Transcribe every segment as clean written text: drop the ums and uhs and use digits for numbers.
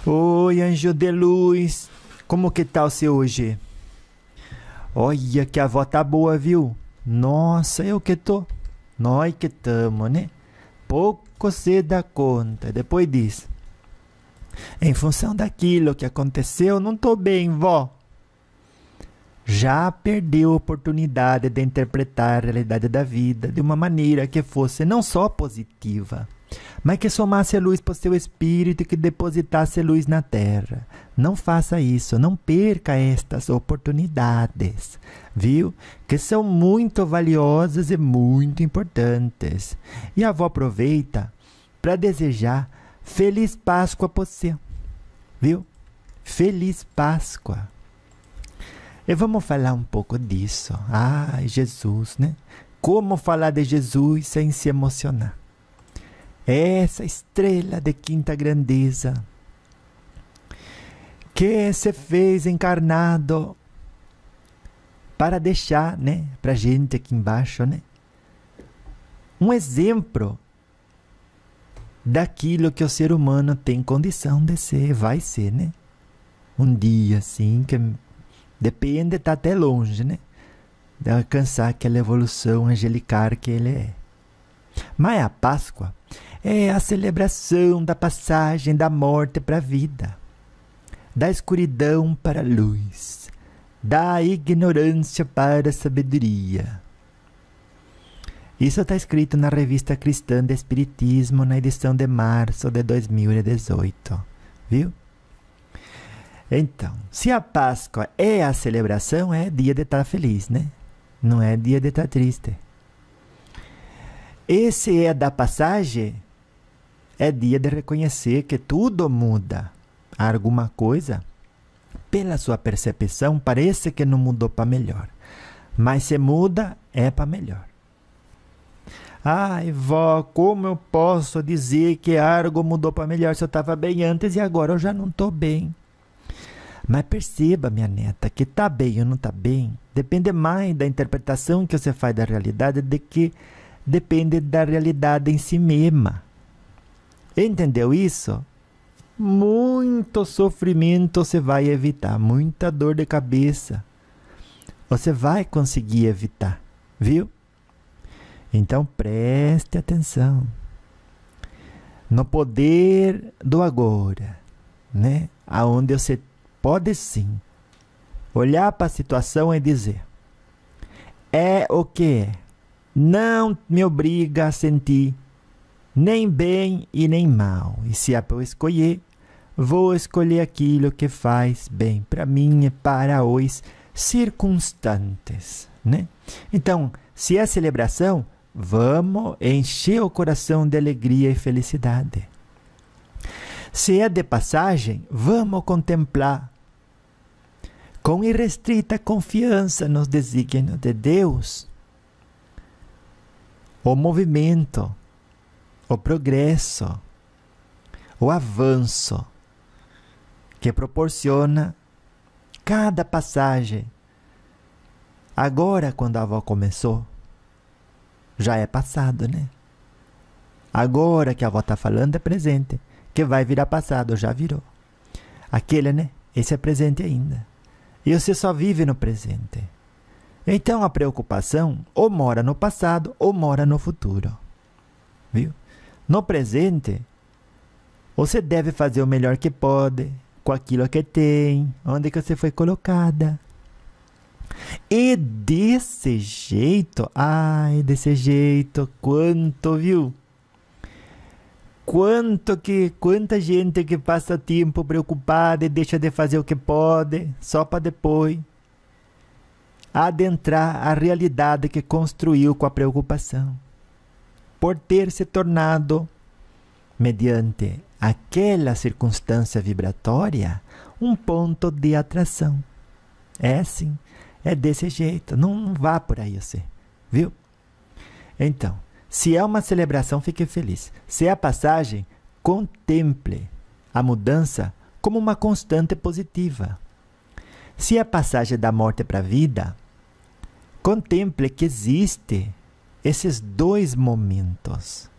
Oi, anjo de luz. Como que tá você hoje? Olha que a avó tá boa, viu? Nossa, eu que tô. Nós que tamo, né? Pouco se dá conta. Depois diz: em função daquilo que aconteceu, não tô bem, vó. Já perdeu a oportunidade de interpretar a realidade da vida de uma maneira que fosse não só positiva, mas que somasse luz para o seu espírito e que depositasse luz na terra. Não faça isso, não perca estas oportunidades, viu? Que são muito valiosas e muito importantes. E a avó aproveita para desejar Feliz Páscoa para você, viu? Feliz Páscoa. E vamos falar um pouco disso. Jesus, né? Como falar de Jesus sem se emocionar? Essa estrela de quinta grandeza que se fez encarnado para deixar, né, pra gente aqui embaixo, né, um exemplo daquilo que o ser humano tem condição de ser, vai ser, né? Um dia assim que depende, tá até longe, né, de alcançar aquela evolução angelical que ele é. Mas a Páscoa é a celebração da passagem da morte para a vida, da escuridão para a luz, da ignorância para a sabedoria. Isso está escrito na Revista Cristã de Espiritismo, na edição de março de 2018, viu? Então, se a Páscoa é a celebração, é dia de estar feliz, né? Não é dia de estar triste. Esse é da passagem, é dia de reconhecer que tudo muda. Alguma coisa, pela sua percepção, parece que não mudou para melhor. Mas se muda, é para melhor. Ai, vó, como eu posso dizer que algo mudou para melhor se eu estava bem antes e agora eu já não estou bem? Mas perceba, minha neta, que tá bem ou não tá bem, depende mais da interpretação que você faz da realidade do que depende da realidade em si mesma. Entendeu isso? Muito sofrimento você vai evitar, muita dor de cabeça você vai conseguir evitar, viu? Então preste atenção no poder do agora, né? Aonde você pode sim olhar para a situação e dizer: é o que é. Não me obriga a sentir nem bem e nem mal. E se é para eu escolher, vou escolher aquilo que faz bem para mim e para os circunstantes, né? Então, se é celebração, vamos encher o coração de alegria e felicidade. Se é de passagem, vamos contemplar com irrestrita confiança nos desígnios de Deus o movimento, o progresso, o avanço que proporciona cada passagem. Agora, quando a avó começou, já é passado, né? Agora que a avó está falando é presente, que vai virar passado, já virou. Aquele, né? Esse é presente ainda. E você só vive no presente. Então a preocupação ou mora no passado ou mora no futuro. Viu? No presente, você deve fazer o melhor que pode, com aquilo que tem, onde que você foi colocada. E desse jeito, quanto, viu? Quanta gente que passa tempo preocupada e deixa de fazer o que pode, só para depois adentrar a realidade que construiu com a preocupação, por ter se tornado, mediante aquela circunstância vibratória, um ponto de atração. É assim, é desse jeito, não vá por aí você, viu? Então, se é uma celebração, fique feliz. Se é a passagem, contemple a mudança como uma constante positiva. Se é a passagem da morte para a vida, contemple que existe esses dois momentos.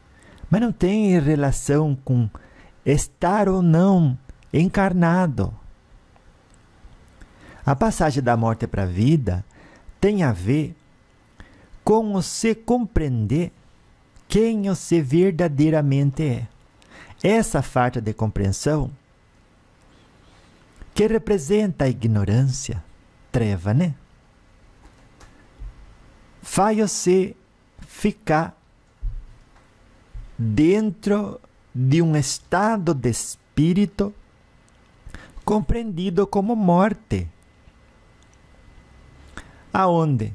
Mas não tem relação com estar ou não encarnado. A passagem da morte para a vida tem a ver com você compreender quem você verdadeiramente é. Essa falta de compreensão, que representa a ignorância, treva, né? Faz você ficar dentro de um estado de espírito compreendido como morte, aonde,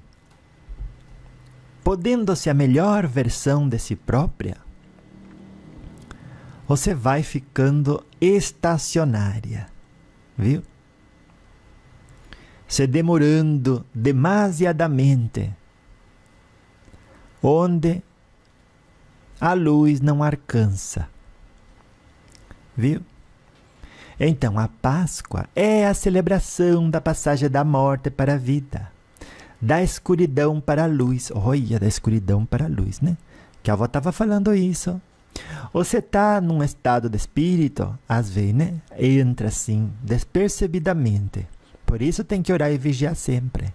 podendo-se a melhor versão de si própria, você vai ficando estacionária, viu? Se demorando demasiadamente, onde a luz não alcança, viu? Então, a Páscoa é a celebração da passagem da morte para a vida, da escuridão para a luz. Olha, da escuridão para a luz, né? Que a avó estava falando isso. Você está num estado de espírito, às vezes, né? Entra assim, despercebidamente. Por isso tem que orar e vigiar sempre.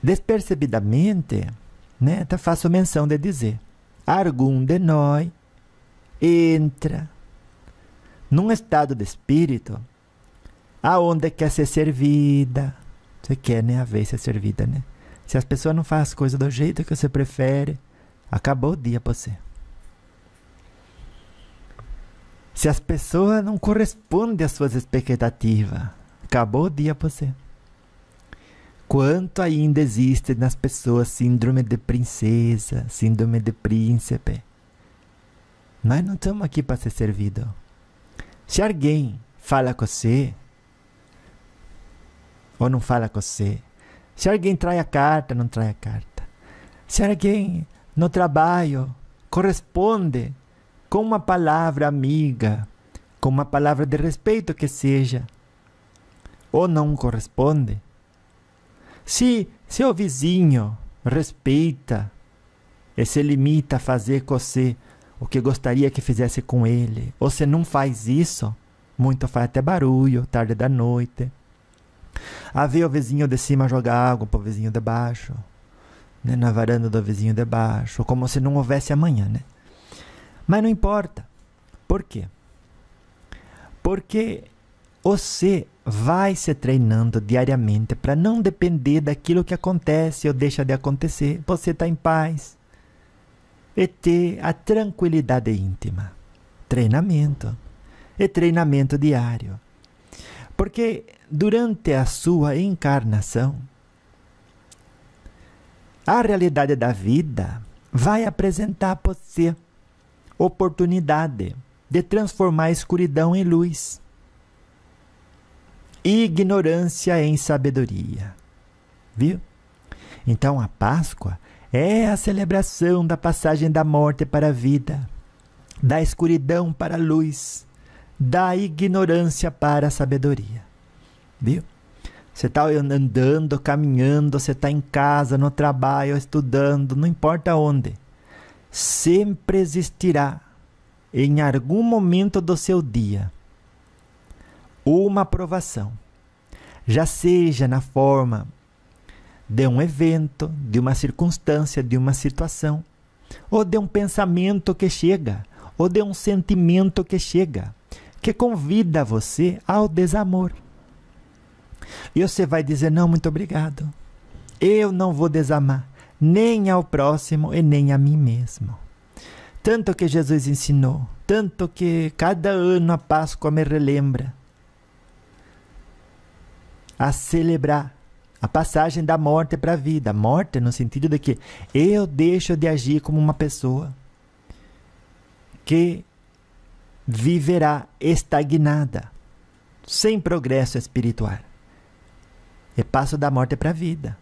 Despercebidamente, né? Tá, faço menção de dizer: algum de nós entra num estado de espírito aonde quer ser servida. Você quer, né? A vez ser servida, né? Se as pessoas não fazem as coisas do jeito que você prefere, acabou o dia para você. Se as pessoas não correspondem às suas expectativas, acabou o dia para você. Quanto ainda existe nas pessoas síndrome de princesa, síndrome de príncipe. Nós não estamos aqui para ser servidos. Se alguém fala com você, ou não fala com você, se alguém trai a carta, não trai a carta, se alguém no trabalho corresponde com uma palavra amiga, com uma palavra de respeito que seja, ou não corresponde, se seu vizinho respeita e se limita a fazer com você o que gostaria que fizesse com ele, ou se não faz isso, muito faz até barulho, tarde da noite. A ver o vizinho de cima jogar água para o vizinho de baixo, né, na varanda do vizinho de baixo, como se não houvesse amanhã, né? Mas não importa. Por quê? Porque você vai se treinando diariamente para não depender daquilo que acontece ou deixa de acontecer. Você está em paz e ter a tranquilidade íntima. Treinamento. E treinamento diário. Porque durante a sua encarnação, a realidade da vida vai apresentar para você oportunidade de transformar a escuridão em luz, ignorância em sabedoria, viu? Então a Páscoa é a celebração da passagem da morte para a vida, da escuridão para a luz, da ignorância para a sabedoria, viu? Você está andando, caminhando, você está em casa, no trabalho, estudando, não importa onde. Sempre existirá, em algum momento do seu dia, uma provação. Já seja na forma de um evento, de uma circunstância, de uma situação, ou de um pensamento que chega, ou de um sentimento que chega, que convida você ao desamor. E você vai dizer: não, muito obrigado. Eu não vou desamar, nem ao próximo e nem a mim mesmo. Tanto que Jesus ensinou, tanto que cada ano a Páscoa me relembra a celebrar a passagem da morte para a vida. Morte no sentido de que eu deixo de agir como uma pessoa que viverá estagnada, sem progresso espiritual. E passo da morte para a vida,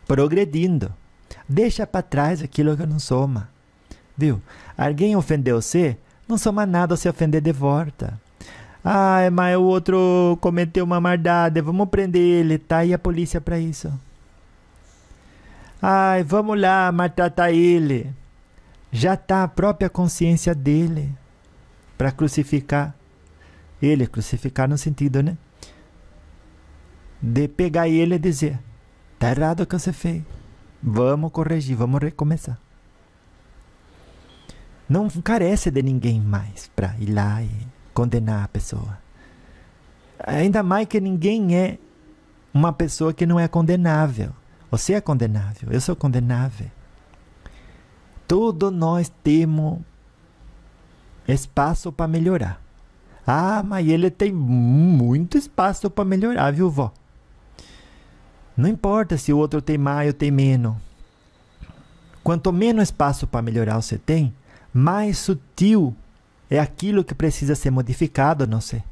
progredindo. Deixa para trás aquilo que não soma. Viu? Alguém ofendeu você? Não soma nada se ofender de volta. Ai, mas o outro cometeu uma maldade, vamos prender ele, tá aí a polícia para isso. Ai, vamos lá maltratar ele. Já está a própria consciência dele para crucificar. Ele, crucificar no sentido, né? De pegar ele e dizer: tá errado o que você fez. Vamos corrigir, vamos recomeçar. Não carece de ninguém mais para ir lá e condenar a pessoa. Ainda mais que ninguém é uma pessoa que não é condenável. Você é condenável, eu sou condenável. Todos nós temos espaço para melhorar. Ah, mas ele tem muito espaço para melhorar, viu, vó? Não importa se o outro tem mais ou tem menos. Quanto menos espaço para melhorar você tem, mais sutil é aquilo que precisa ser modificado, não sei.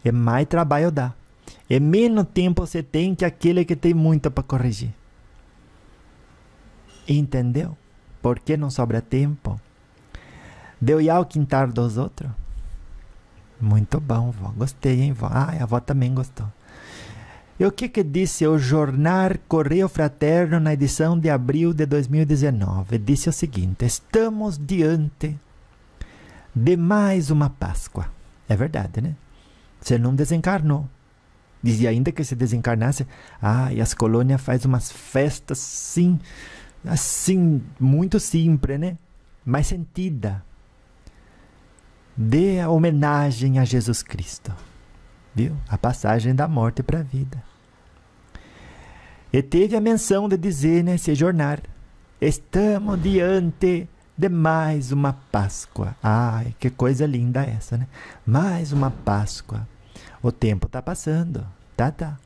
É mais trabalho dá. É menos tempo você tem que aquele que tem muito para corrigir. Entendeu? Por que não sobra tempo de olhar o quintal dos outros? Muito bom, vó. Gostei, hein, vó? Ah, a vó também gostou. E o que disse o jornal Correio Fraterno na edição de abril de 2019? Disse o seguinte: estamos diante de mais uma Páscoa. É verdade, né? Você não desencarnou. Dizia ainda que se desencarnasse, e as colônias fazem umas festas assim, muito simples, né? Mas sentida. De homenagem a Jesus Cristo. Viu? A passagem da morte para a vida. E teve a menção de dizer nesse jornal: estamos diante de mais uma Páscoa. Ai, que coisa linda essa, né? Mais uma Páscoa. O tempo está passando. Tá.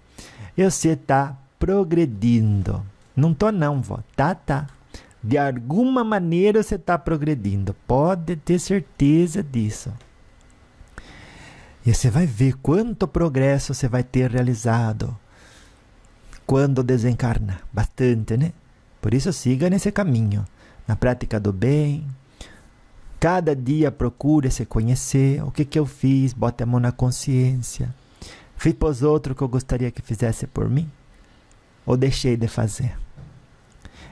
E você está progredindo. Não tô não, vó. Tá. De alguma maneira você está progredindo. Pode ter certeza disso. E você vai ver quanto progresso você vai ter realizado quando desencarnar. Bastante, né? Por isso siga nesse caminho. Na prática do bem. Cada dia procure se conhecer. O que eu fiz? Bote a mão na consciência. Fiz para os outros o que eu gostaria que fizesse por mim? Ou deixei de fazer?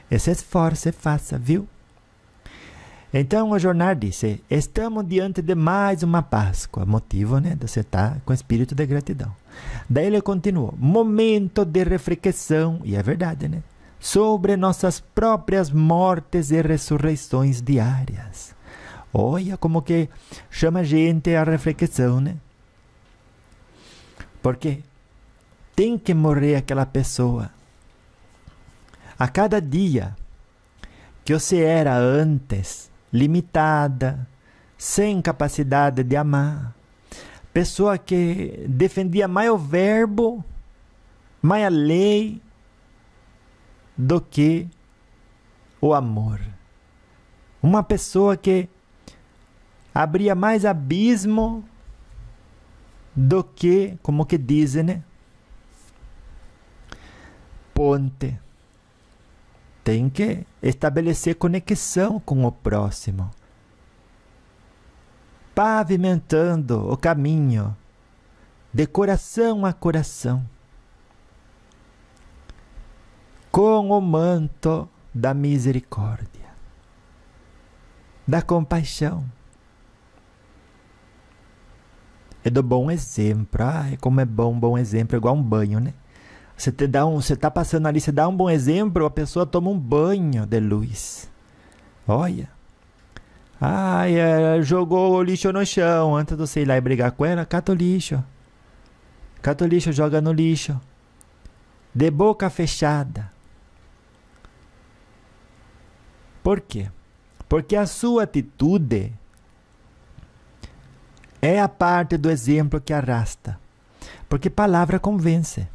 Esse esforço você faça, viu? Então o jornal disse: estamos diante de mais uma Páscoa. Motivo, né? De você estar com espírito de gratidão. Daí ele continuou: momento de reflexão, e é verdade, né? Sobre nossas próprias mortes e ressurreições diárias. Olha como que chama a gente à reflexão, né? Porque tem que morrer aquela pessoa. A cada dia que você era antes, limitada, sem capacidade de amar, pessoa que defendia mais o verbo, mais a lei, do que o amor. Uma pessoa que abria mais abismo do que, como que dizem, né? Ponte. Tem que estabelecer conexão com o próximo. Pavimentando o caminho de coração a coração. Com o manto da misericórdia. Da compaixão. E do bom exemplo. Ai, como é bom exemplo, é igual um banho, né? Você tá passando ali, você dá um bom exemplo, a pessoa toma um banho de luz. Olha. Jogou o lixo no chão. Antes de você ir lá e brigar com ela, cata o lixo. Cata o lixo, joga no lixo. De boca fechada. Por quê? Porque a sua atitude é a parte do exemplo que arrasta. Porque palavra convence.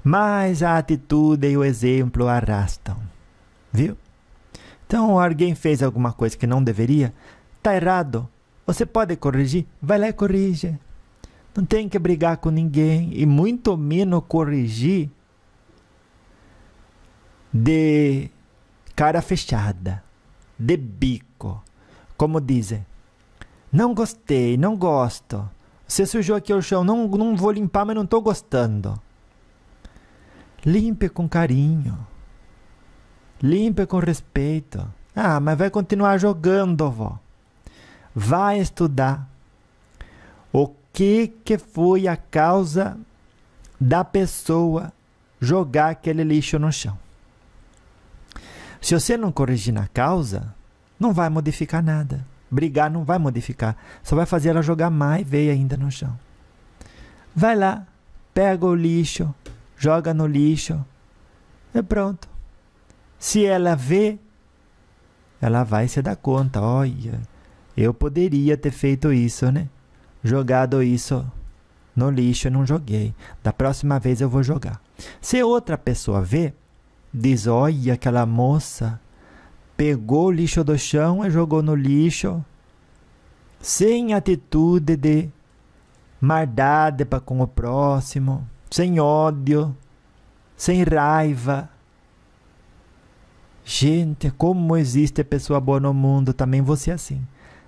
Mas a atitude e o exemplo arrastam. Viu? Então, alguém fez alguma coisa que não deveria? Está errado. Você pode corrigir? Vai lá e corrige. Não tem que brigar com ninguém. E muito menos corrigir de cara fechada. De bico. Como dizem. Não gostei, não gosto. Você sujou aqui o chão. Não vou limpar, mas não estou gostando. Limpe com carinho. Limpe com respeito. Mas vai continuar jogando, vó. Vai estudar. O que foi a causa da pessoa jogar aquele lixo no chão. Se você não corrigir na causa, não vai modificar nada. Brigar não vai modificar, só vai fazer ela jogar mais veia ainda no chão. Vai lá, pega o lixo, joga no lixo e pronto. Se ela vê, ela vai se dar conta. Olha, eu poderia ter feito isso, né? Jogado isso no lixo e não joguei. Da próxima vez eu vou jogar. Se outra pessoa vê, diz, olha, aquela moça pegou o lixo do chão e jogou no lixo sem atitude de maldade para com o próximo, sem ódio, sem raiva. Gente, como existe pessoa boa no mundo, também você é assim.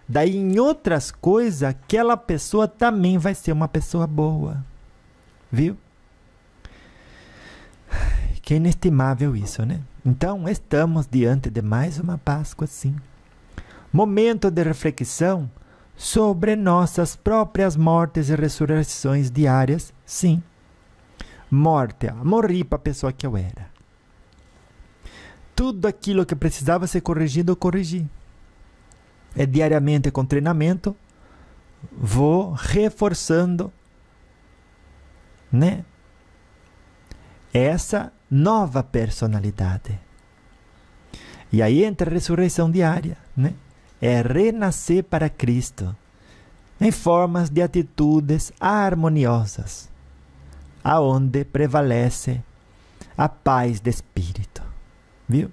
Daí em outras coisas, aquela pessoa também vai ser uma pessoa boa. Viu? Que inestimável isso, né? Então, estamos diante de mais uma Páscoa, sim. Momento de reflexão sobre nossas próprias mortes e ressurreições diárias, sim. Morte, morri para a pessoa que eu era. Tudo aquilo que precisava ser corrigido, eu corrigi. E diariamente, com treinamento, vou reforçando, né? Essa nova personalidade. E aí entra a ressurreição diária, né? É renascer para Cristo em formas de atitudes harmoniosas, aonde prevalece a paz de espírito. Viu?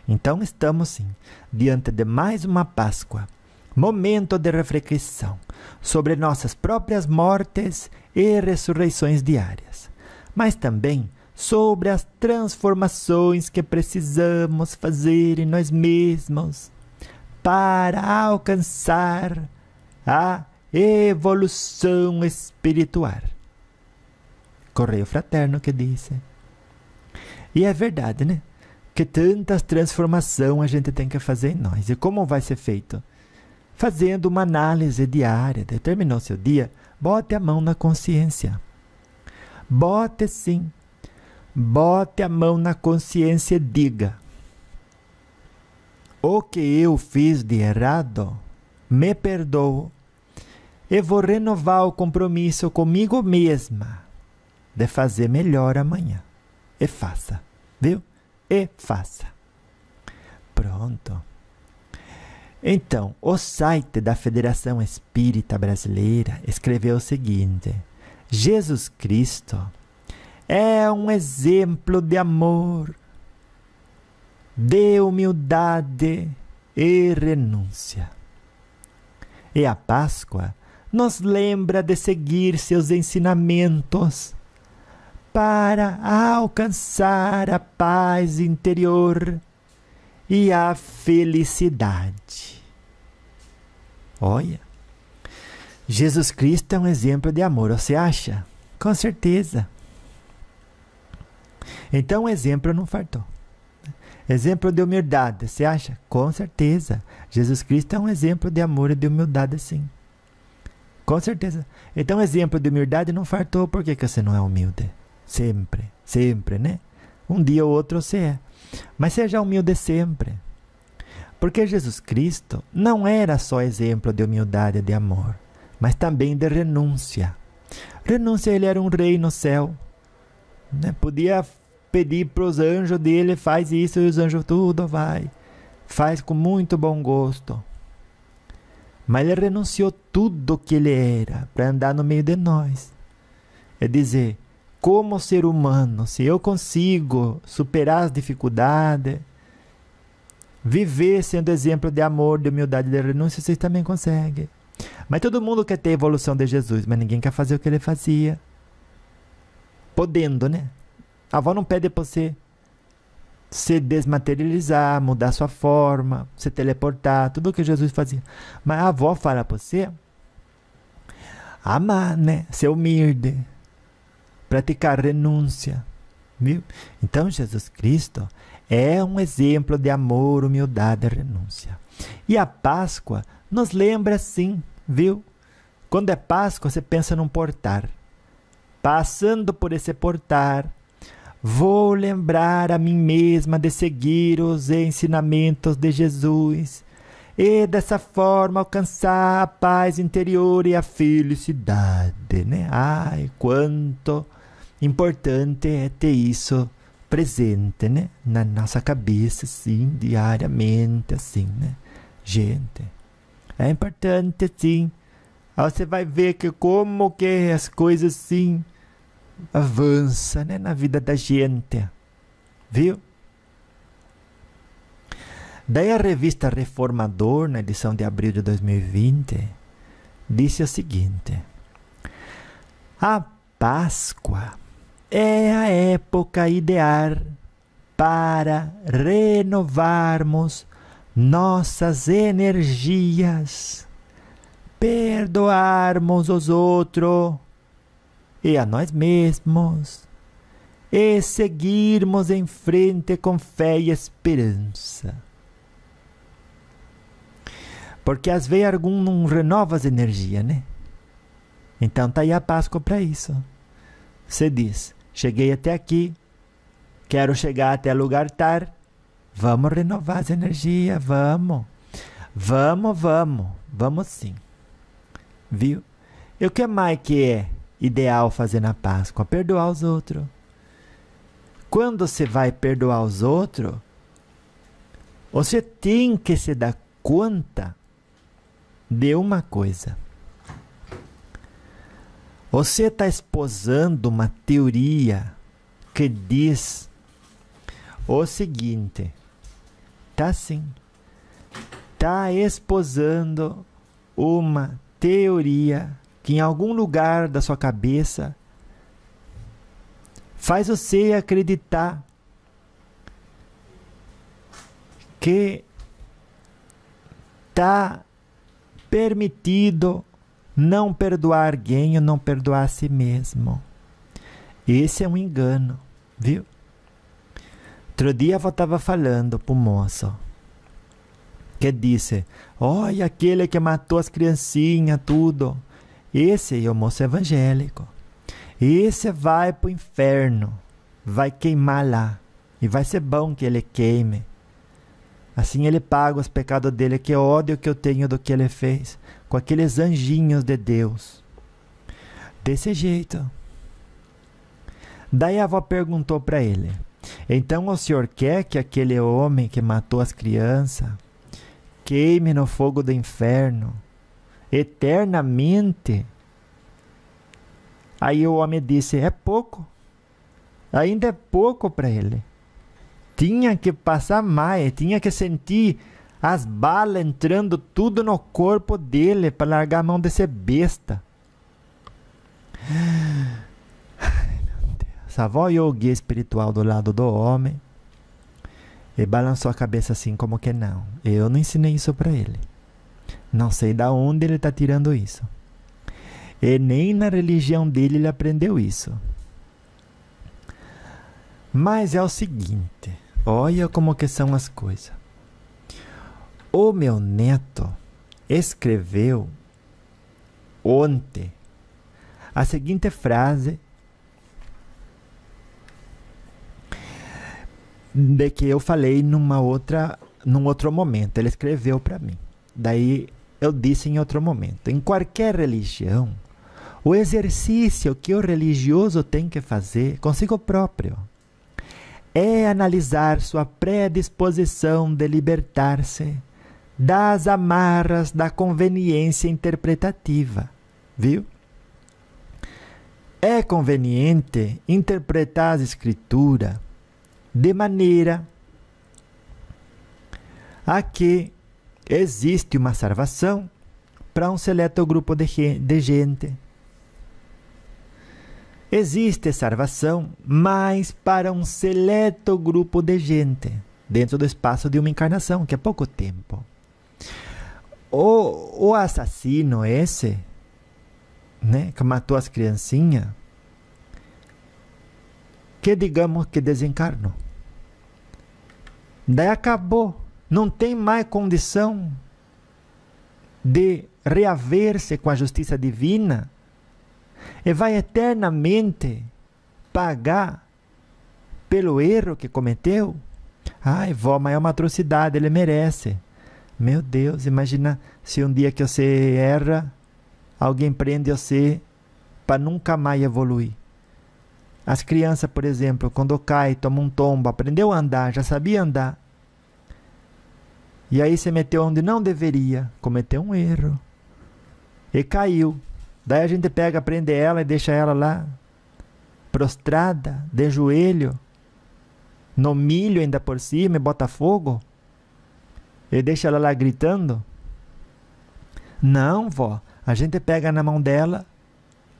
Então estamos sim diante de mais uma Páscoa, momento de reflexão sobre nossas próprias mortes e ressurreições diárias, mas também sobre as transformações que precisamos fazer em nós mesmos para alcançar a evolução espiritual. Correio Fraterno que disse. E é verdade, né? Que tantas transformações a gente tem que fazer em nós. E como vai ser feito? Fazendo uma análise diária. Terminou seu dia, bote a mão na consciência. Bote sim. Bote a mão na consciência e diga: o que eu fiz de errado, me perdoo e vou renovar o compromisso comigo mesma de fazer melhor amanhã. E faça, viu? E faça. Pronto. Então, o site da Federação Espírita Brasileira escreveu o seguinte: Jesus Cristo é um exemplo de amor, de humildade e renúncia. E a Páscoa nos lembra de seguir seus ensinamentos para alcançar a paz interior e a felicidade. Olha, Jesus Cristo é um exemplo de amor, você acha? Com certeza. Então, exemplo não faltou. Exemplo de humildade, você acha? Com certeza. Jesus Cristo é um exemplo de amor e de humildade, sim. Com certeza. Então, exemplo de humildade não faltou. Por que você não é humilde? Sempre, sempre, né? Um dia ou outro você é. Mas seja humilde sempre. Porque Jesus Cristo não era só exemplo de humildade e de amor, mas também de renúncia. Renúncia, ele era um rei no céu, né? Podia pedir para os anjos dele, faz isso, e os anjos tudo vai. Faz com muito bom gosto. Mas ele renunciou tudo que ele era para andar no meio de nós. É dizer, como ser humano, se eu consigo superar as dificuldades, viver sendo exemplo de amor, de humildade e de renúncia, vocês também conseguem. Mas todo mundo quer ter a evolução de Jesus, mas ninguém quer fazer o que ele fazia. Podendo, né? A avó não pede para você se desmaterializar, mudar sua forma, se teleportar, tudo o que Jesus fazia. Mas a avó fala para você amar, né? Ser humilde, praticar renúncia, viu? Então, Jesus Cristo é um exemplo de amor, humildade e renúncia. E a Páscoa nos lembra, sim, viu? Quando é Páscoa, você pensa num portar. Passando por esse portar, vou lembrar a mim mesma de seguir os ensinamentos de Jesus e dessa forma alcançar a paz interior e a felicidade, né? Ai, quanto importante é ter isso presente, né? Na nossa cabeça, assim, diariamente, assim, né? Gente, é importante, sim. Aí você vai ver que como que as coisas, assim, avançam, né? Na vida da gente, viu? Daí a revista Reformador, na edição de abril de 2020, disse o seguinte: a Páscoa é a época ideal para renovarmos nossas energias, perdoarmos os outros e a nós mesmos e seguirmos em frente com fé e esperança. Porque às vezes algum não renova as energias, né? Então tá aí a Páscoa para isso. Você diz: cheguei até aqui, quero chegar até lugar tal. Vamos renovar as energias, vamos. Vamos sim. Viu? E o que mais que é ideal fazer na Páscoa? Perdoar os outros. Quando você vai perdoar os outros, você tem que se dar conta de uma coisa. Você está esposando uma teoria que diz o seguinte, tá sim, tá esposando uma teoria que em algum lugar da sua cabeça faz você acreditar que tá permitido não perdoar alguém ou não perdoar a si mesmo. Esse é um engano, viu? Outro dia eu estava falando para o moço que disse: olha, aquele que matou as criancinhas, tudo. Esse é o moço evangélico. Esse vai para o inferno, vai queimar lá. E vai ser bom que ele queime. Assim ele paga os pecados dele, que ódio que eu tenho do que ele fez, com aqueles anjinhos de Deus. Desse jeito. Daí a avó perguntou para ele: então o senhor quer que aquele homem que matou as crianças queime no fogo do inferno eternamente? Aí o homem disse: é pouco. Ainda é pouco para ele. Tinha que passar mais, tinha que sentir as balas entrando tudo no corpo dele para largar a mão desse besta. Ai, meu Deus. A avó olhou o guia espiritual do lado do homem e balançou a cabeça assim como que não. Eu não ensinei isso para ele. Não sei de onde ele está tirando isso. E nem na religião dele ele aprendeu isso. Mas é o seguinte, olha como que são as coisas. O meu neto escreveu ontem a seguinte frase de que eu falei num outro momento. Ele escreveu para mim. Daí eu disse em outro momento: em qualquer religião, o exercício que o religioso tem que fazer consigo próprio é analisar sua predisposição de libertar-se das amarras da conveniência interpretativa, viu? É conveniente interpretar as escrituras de maneira a que existe uma salvação para um seleto grupo de gente. Existe salvação, mas para um seleto grupo de gente, dentro do espaço de uma encarnação, que é pouco tempo. O assassino esse, né, que matou as criancinhas, que digamos que desencarnou. Daí acabou. Não tem mais condição de reaver-se com a justiça divina e vai eternamente pagar pelo erro que cometeu? Ai, vó, mas é uma atrocidade, ele merece. Meu Deus, imagina se um dia que você erra, alguém prende você para nunca mais evoluir. As crianças, por exemplo, quando cai, toma um tombo, aprendeu a andar, já sabia andar. E aí se meteu onde não deveria, cometeu um erro. E caiu. Daí a gente pega, prende ela e deixa ela lá, prostrada, de joelho, no milho ainda por cima, e bota fogo. E deixa ela lá gritando. Não, vó. A gente pega na mão dela,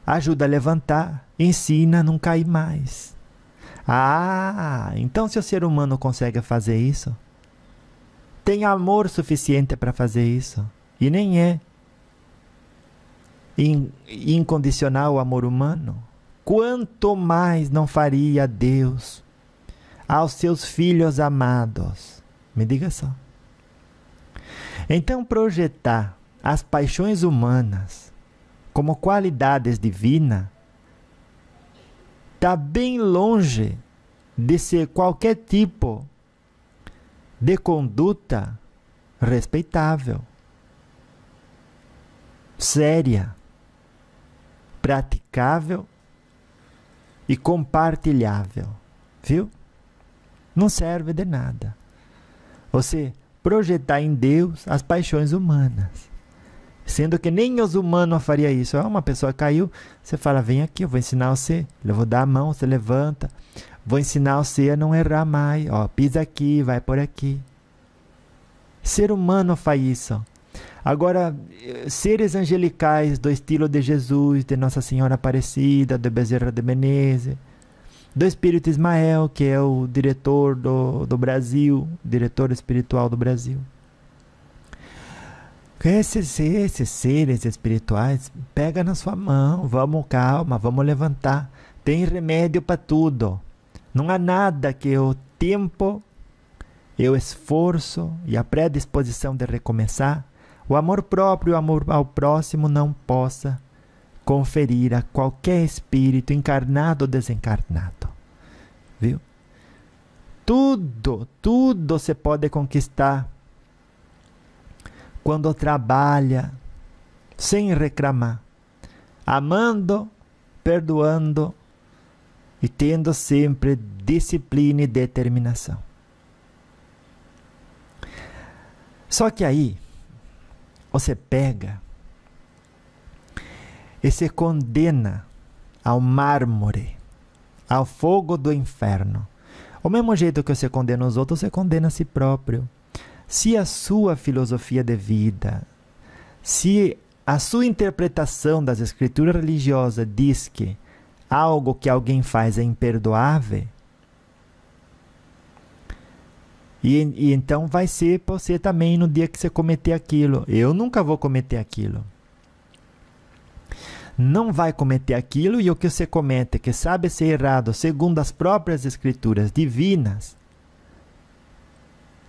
ajuda a levantar, ensina a não cair mais. Ah, então se o ser humano consegue fazer isso, tem amor suficiente para fazer isso. E nem é incondicional o amor humano. Quanto mais não faria Deus aos seus filhos amados? Me diga só. Então, projetar as paixões humanas como qualidades divinas está bem longe de ser qualquer tipo de conduta respeitável, séria, praticável e compartilhável, viu? Não serve de nada você projetar em Deus as paixões humanas, sendo que nem os humanos fariam isso. Uma pessoa caiu, você fala, vem aqui, eu vou ensinar você, eu vou dar a mão, você levanta, vou ensinar você a não errar mais, ó, pisa aqui, vai por aqui. Ser humano faz isso. Agora, seres angelicais do estilo de Jesus, de Nossa Senhora Aparecida, de Bezerra de Menezes, do Espírito Ismael, que é o diretor do Brasil, diretor espiritual do Brasil. Esses seres espirituais, pega na sua mão, vamos calma, vamos levantar. Tem remédio para tudo. Não há nada que o tempo, e o esforço e a predisposição de recomeçar, o amor próprio e o amor ao próximo não possa conferir a qualquer espírito encarnado ou desencarnado. Viu? Tudo se pode conquistar quando trabalha sem reclamar, amando, perdoando e tendo sempre disciplina e determinação. Só que aí você pega e se condena ao mármore, ao fogo do inferno. O mesmo jeito que você condena os outros, você condena a si próprio. Se a sua filosofia de vida, se a sua interpretação das escrituras religiosas diz que algo que alguém faz é imperdoável, e então vai ser para você também no dia que você cometer aquilo. Eu nunca vou cometer aquilo. Não vai cometer aquilo, e o que você comete, que sabe ser errado, segundo as próprias escrituras divinas,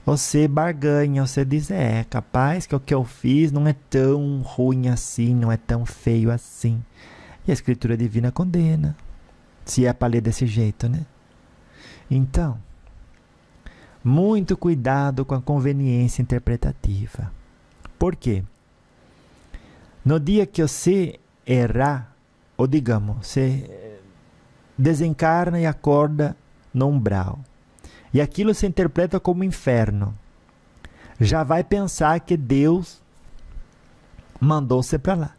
você barganha, você diz, capaz que o que eu fiz não é tão ruim assim, não é tão feio assim. E a escritura divina condena, se é para ler desse jeito, né? Então, muito cuidado com a conveniência interpretativa. Por quê? No dia que você errar, ou digamos, você desencarna e acorda no umbral, e aquilo se interpreta como inferno, já vai pensar que Deus mandou você para lá.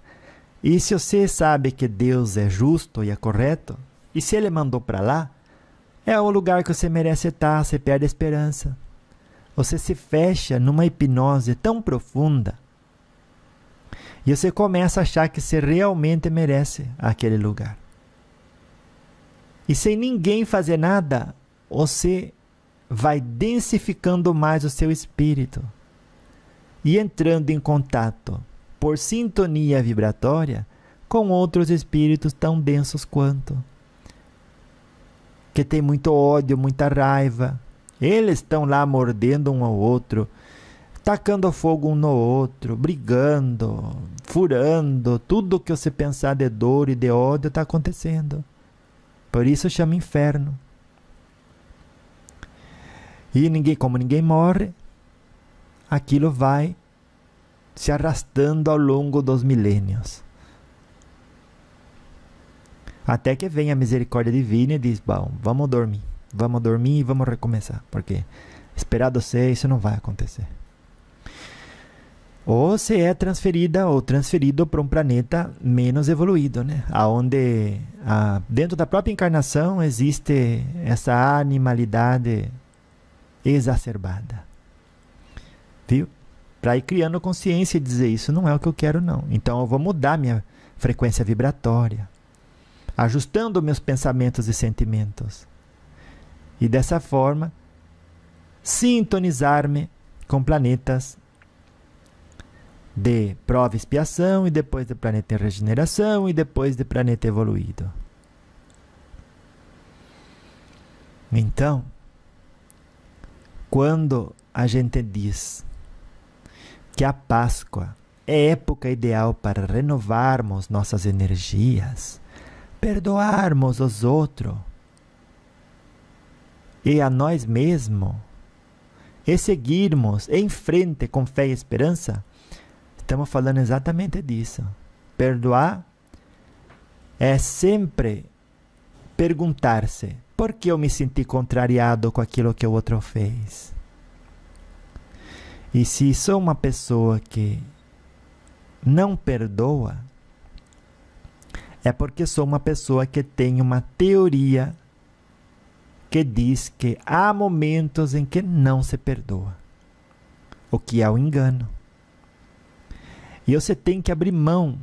E se você sabe que Deus é justo e é correto, e se Ele mandou para lá, é o lugar que você merece estar, você perde a esperança. Você se fecha numa hipnose tão profunda, e você começa a achar que você realmente merece aquele lugar. E sem ninguém fazer nada, você vai densificando mais o seu espírito e entrando em contato, por sintonia vibratória, com outros espíritos tão densos quanto, que tem muito ódio, muita raiva. Eles estão lá mordendo um ao outro, tacando fogo um no outro, brigando, furando, tudo que você pensar de dor e de ódio está acontecendo. Por isso chama inferno. E como ninguém morre, aquilo vai se arrastando ao longo dos milênios. Até que vem a misericórdia divina e diz, bom, vamos dormir e vamos recomeçar, porque esperar você, isso não vai acontecer. Ou você é transferida ou transferido para um planeta menos evoluído, né? Onde dentro da própria encarnação existe essa animalidade exacerbada. Viu? Para ir criando consciência e dizer, isso não é o que eu quero não. Então eu vou mudar minha frequência vibratória, ajustando meus pensamentos e sentimentos. E dessa forma, sintonizar-me com planetas de prova e expiação, e depois de planeta em regeneração, e depois de planeta evoluído. Então, quando a gente diz que a Páscoa é época ideal para renovarmos nossas energias, perdoarmos os outros e a nós mesmos, e seguirmos em frente com fé e esperança, estamos falando exatamente disso. Perdoar é sempre perguntar-se, por que eu me senti contrariado com aquilo que o outro fez? E se sou uma pessoa que não perdoa, é porque sou uma pessoa que tem uma teoria que diz que há momentos em que não se perdoa, o que é o engano. E você tem que abrir mão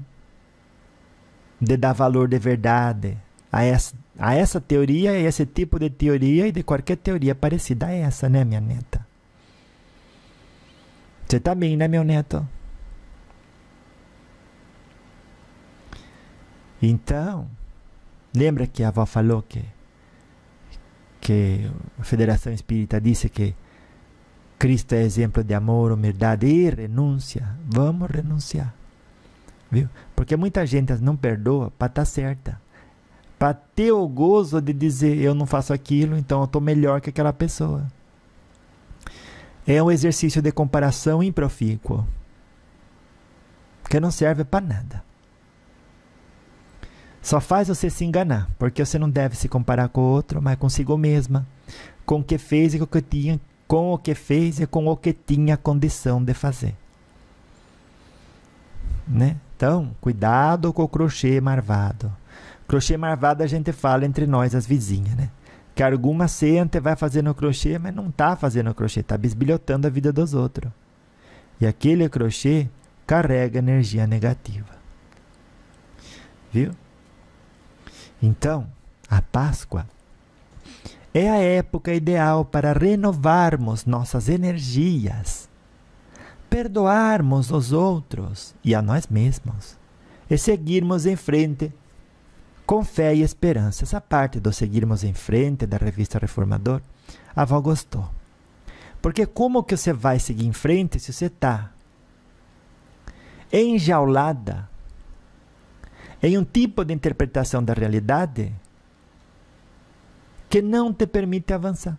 de dar valor de verdade a essa teoria, a esse tipo de teoria e de qualquer teoria parecida a essa, né, minha neta? Você tá bem, né, meu neto? Então, lembra que a avó falou que a Federação Espírita disse que Cristo é exemplo de amor, humildade e renúncia. Vamos renunciar. Viu? Porque muita gente não perdoa para estar certa. Para ter o gozo de dizer, eu não faço aquilo, então eu estou melhor que aquela pessoa. É um exercício de comparação improfícuo, que não serve para nada. Só faz você se enganar, porque você não deve se comparar com o outro, mas consigo mesma, com o que fez e com o que tinha, com o que fez e com o que tinha condição de fazer. Né? Então, cuidado com o crochê marvado. Crochê marvado a gente fala entre nós, as vizinhas, né? Que alguma senta vai fazendo crochê, mas não está fazendo crochê, está bisbilhotando a vida dos outros. E aquele crochê carrega energia negativa. Viu? Então, a Páscoa é a época ideal para renovarmos nossas energias, perdoarmos os outros e a nós mesmos, e seguirmos em frente com fé e esperança. Essa parte do seguirmos em frente da revista Reformador, a avó gostou. Porque como que você vai seguir em frente se você está enjaulada em um tipo de interpretação da realidade que não te permite avançar?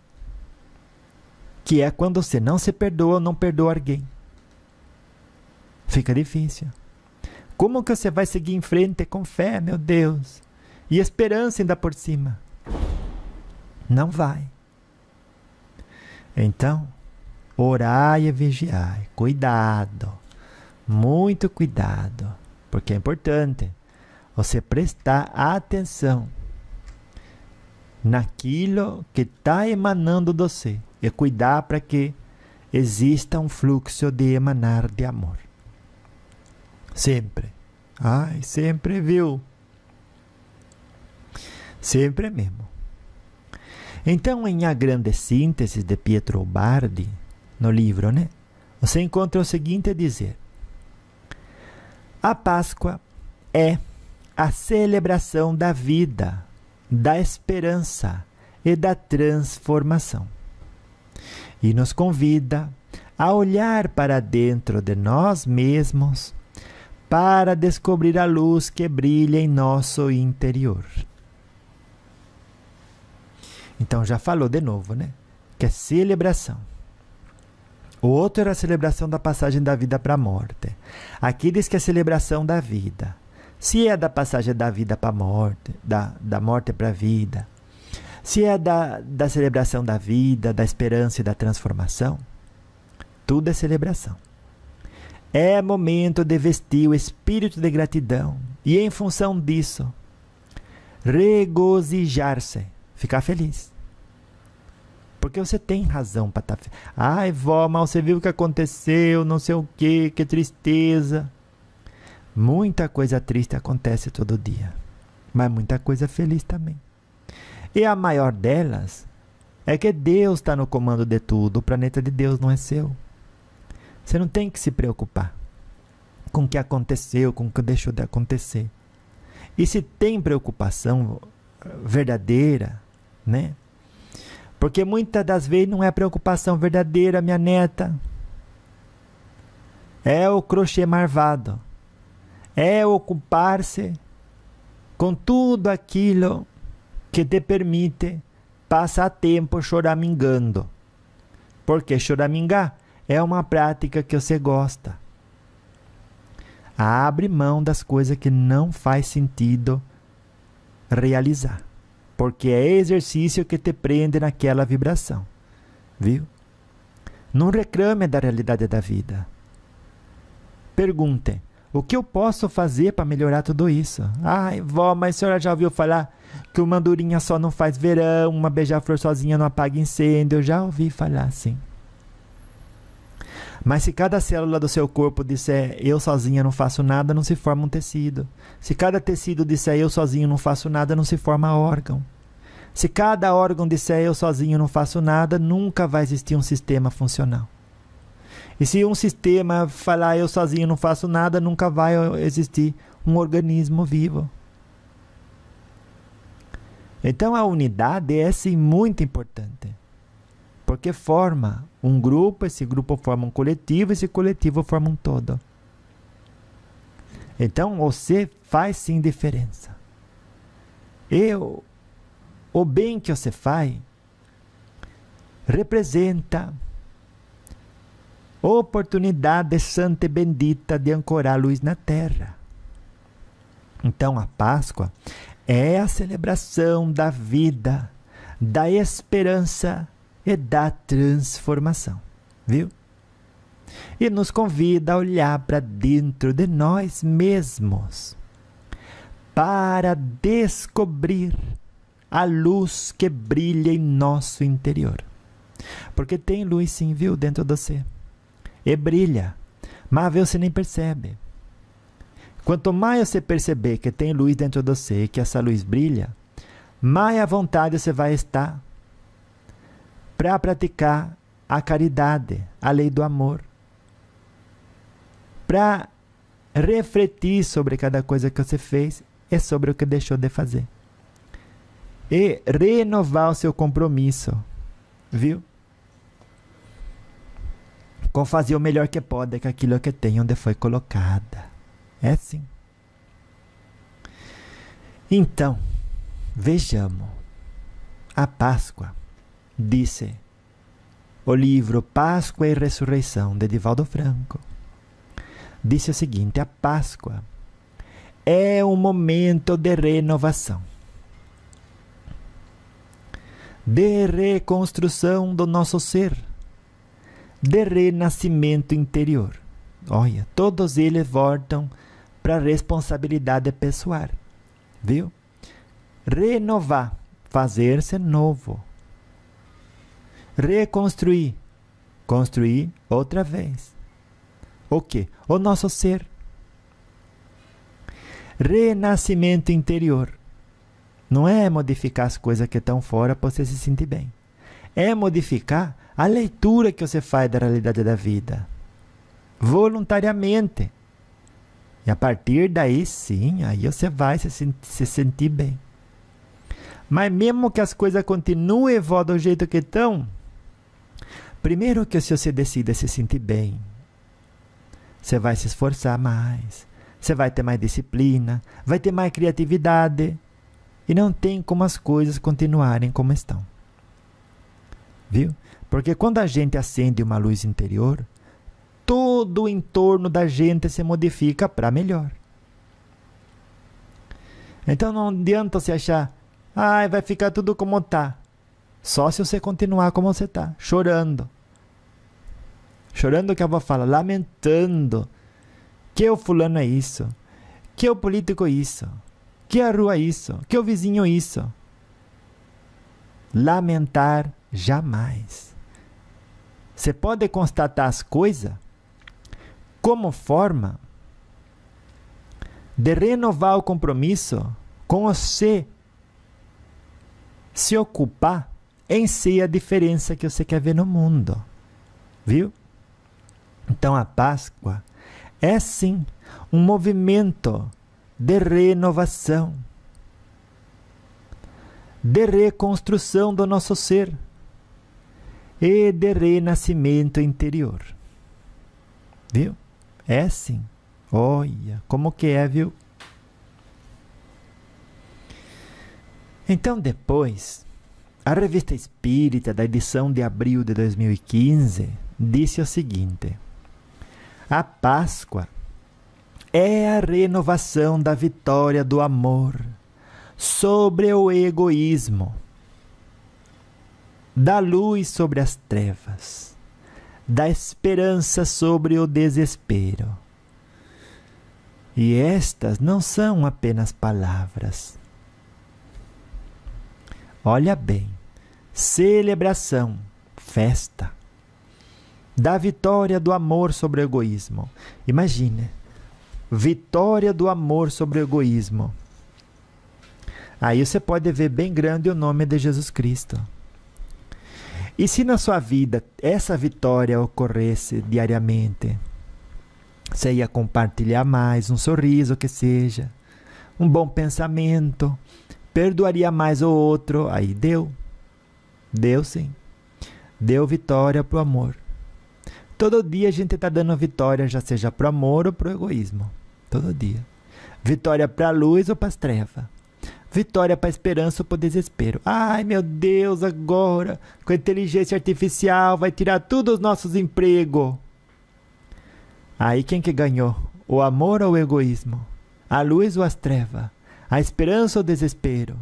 Que é quando você não se perdoa ou não perdoa alguém. Fica difícil. Como que você vai seguir em frente com fé, meu Deus? E esperança ainda por cima? Não vai. Então, orai e vigiai. Cuidado. Muito cuidado. Porque é importante você prestar atenção naquilo que está emanando de você e cuidar para que exista um fluxo de emanar de amor. Sempre. Ai, sempre, viu? Sempre mesmo. Então, em A Grande Síntese de Pietro Bardi, no livro, né? Você encontra o seguinte a dizer: a Páscoa é a celebração da vida, da esperança e da transformação. E nos convida a olhar para dentro de nós mesmos para descobrir a luz que brilha em nosso interior. Então já falou de novo, né? Que é celebração. O outro era a celebração da passagem da vida para a morte. Aqui diz que é a celebração da vida. Se é da passagem da vida para a morte, da morte para a vida, se é da celebração da vida, da esperança e da transformação, tudo é celebração. É momento de vestir o espírito de gratidão e, em função disso, regozijar-se, ficar feliz. Porque você tem razão para estar feliz. Ai, vó, mas você viu o que aconteceu, não sei o quê, que tristeza. Muita coisa triste acontece todo dia, mas muita coisa feliz também. E a maior delas é que Deus está no comando de tudo, o planeta de Deus não é seu. Você não tem que se preocupar com o que aconteceu, com o que deixou de acontecer. E se tem preocupação verdadeira, né? Porque muitas das vezes não é preocupação verdadeira, minha neta. É o crochê marvado. É ocupar-se com tudo aquilo que te permite passar tempo choramingando. Porque choramingar é uma prática que você gosta. Abre mão das coisas que não faz sentido realizar. Porque é exercício que te prende naquela vibração. Viu? Não reclame da realidade da vida. Pergunte, o que eu posso fazer para melhorar tudo isso? Ai, vó, mas a senhora já ouviu falar que uma andorinha só não faz verão, uma beija-flor sozinha não apaga incêndio? Eu já ouvi falar assim. Mas se cada célula do seu corpo disser eu sozinha não faço nada, não se forma um tecido. Se cada tecido disser eu sozinho não faço nada, não se forma órgão. Se cada órgão disser eu sozinho não faço nada, nunca vai existir um sistema funcional. E se um sistema falar eu sozinho não faço nada, nunca vai existir um organismo vivo. Então a unidade é sim muito importante. Porque forma um grupo, esse grupo forma um coletivo, esse coletivo forma um todo. Então você faz sim diferença. O bem que você faz representa oportunidade santa e bendita de ancorar a luz na terra. Então a Páscoa é a celebração da vida, da esperança e da transformação, viu? E nos convida a olhar para dentro de nós mesmos para descobrir a luz que brilha em nosso interior. Porque tem luz sim, viu, dentro de você. E brilha, mas você nem percebe. Quanto mais você perceber que tem luz dentro de você, que essa luz brilha, mais à vontade você vai estar para praticar a caridade, a lei do amor, para refletir sobre cada coisa que você fez e sobre o que deixou de fazer. E renovar o seu compromisso, viu? Com fazer o melhor que pode com aquilo que tem onde foi colocada. É assim. Então, vejamos. A Páscoa, disse o livro Páscoa e Ressurreição, de Divaldo Franco, disse o seguinte: a Páscoa é um momento de renovação, de reconstrução do nosso ser, de renascimento interior. Olha, todos eles voltam para a responsabilidade pessoal, viu? Renovar, fazer-se novo. Reconstruir, construir outra vez. O quê? O nosso ser. Renascimento interior. Não é modificar as coisas que estão fora para você se sentir bem. É modificar a leitura que você faz da realidade da vida. Voluntariamente. E a partir daí, sim, aí você vai se sentir bem. Mas mesmo que as coisas continuem do jeito que estão, Primeiro que se você decide se sentir bem, você vai se esforçar mais, você vai ter mais disciplina, vai ter mais criatividade e não tem como as coisas continuarem como estão. Viu? Porque quando a gente acende uma luz interior, todo o entorno da gente se modifica para melhor. Então não adianta você achar, vai ficar tudo como está. Só se você continuar como você está, chorando. Chorando que a avó fala, lamentando. Que o fulano é isso. Que o político é isso. Que a rua é isso. Que o vizinho é isso. Lamentar jamais. Você pode constatar as coisas como forma de renovar o compromisso com você se ocupar em ser a diferença que você quer ver no mundo. Viu? Então a Páscoa é sim um movimento de renovação, de reconstrução do nosso ser e de renascimento interior. Viu? É sim. Olha, como que é, viu? Então depois, a Revista Espírita, da edição de abril de 2015, disse o seguinte: a Páscoa é a renovação da vitória do amor sobre o egoísmo, da luz sobre as trevas, da esperança sobre o desespero. E estas não são apenas palavras. Olha bem, celebração, festa, da vitória do amor sobre o egoísmo. Imagine, vitória do amor sobre o egoísmo. Aí você pode ver bem grande o nome de Jesus Cristo. E se na sua vida essa vitória ocorresse diariamente, você ia compartilhar mais, um sorriso que seja, um bom pensamento, perdoaria mais o outro, aí deu sim, deu vitória para o amor. Todo dia a gente está dando vitória, já seja para o amor ou para o egoísmo, todo dia. Vitória para a luz ou para as trevas, vitória para a esperança ou para o desespero. Ai meu Deus, agora com a inteligência artificial vai tirar todos os nossos empregos. Aí quem que ganhou? O amor ou o egoísmo? A luz ou as trevas? A esperança ou o desespero?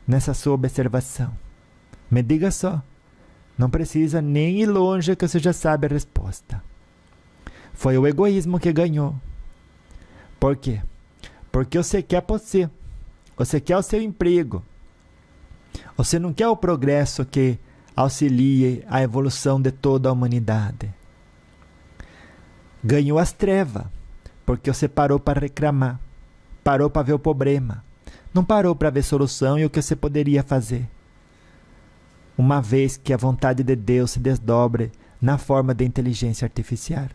Nessa sua observação. Me diga só. Não precisa nem ir longe que você já sabe a resposta. Foi o egoísmo que ganhou. Por quê? Porque você quer você. Você quer o seu emprego. Você não quer o progresso que auxilie a evolução de toda a humanidade. Ganhou as trevas, porque você parou para reclamar. Parou para ver o problema. Não parou para ver solução e o que você poderia fazer. Uma vez que a vontade de Deus se desdobre na forma de inteligência artificial.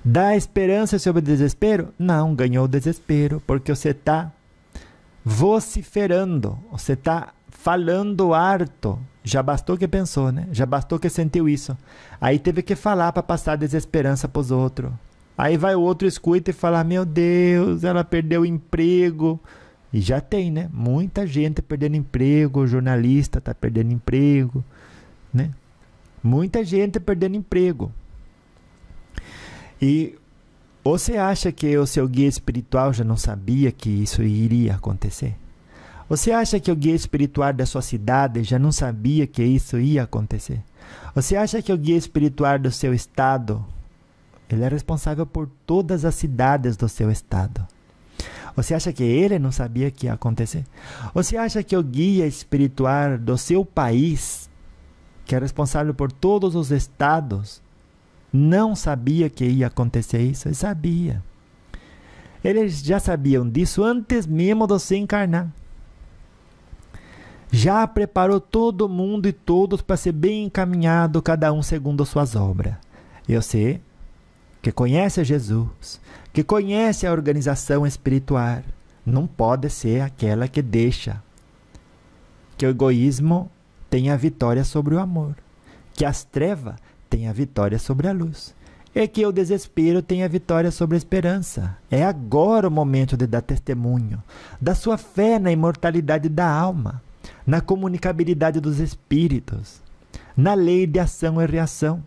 Dá esperança sobre o desespero? Não, ganhou o desespero, porque você está vociferando, você está falando harto. Já bastou que pensou, né? Já bastou que sentiu isso. Aí teve que falar para passar desesperança para os outros. Aí vai o outro, escuta e fala, meu Deus, ela perdeu o emprego. E já tem, né? Muita gente perdendo emprego, o jornalista está perdendo emprego, né? Muita gente perdendo emprego. E você acha que o seu guia espiritual já não sabia que isso iria acontecer? Você acha que o guia espiritual da sua cidade já não sabia que isso ia acontecer? Você acha que o guia espiritual do seu estado, ele é responsável por todas as cidades do seu estado? Você acha que ele não sabia que ia acontecer? Você acha que o guia espiritual do seu país, que é responsável por todos os estados, não sabia que ia acontecer isso? Ele sabia. Eles já sabiam disso antes mesmo de você encarnar. Já preparou todo mundo e todos para ser bem encaminhado, cada um segundo suas obras. E você, que conhece Jesus, que conhece a organização espiritual, não pode ser aquela que deixa que o egoísmo tenha vitória sobre o amor. que as trevas têm a vitória sobre a luz. É que o desespero tem a vitória sobre a esperança. É agora o momento de dar testemunho da sua fé na imortalidade da alma, na comunicabilidade dos espíritos, na lei de ação e reação,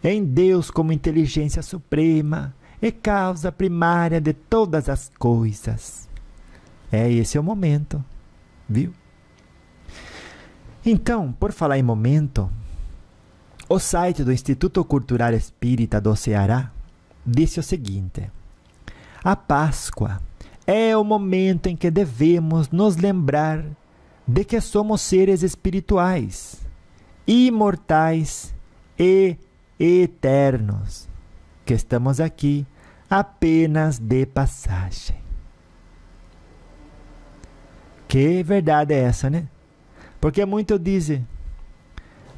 em Deus como inteligência suprema e causa primária de todas as coisas. Esse é o momento, viu? Então, por falar em momento, o site do Instituto Cultural Espírita do Ceará disse o seguinte: a Páscoa é o momento em que devemos nos lembrar de que somos seres espirituais, imortais e eternos, que estamos aqui apenas de passagem. Que verdade é essa, né? Porque muitos dizem: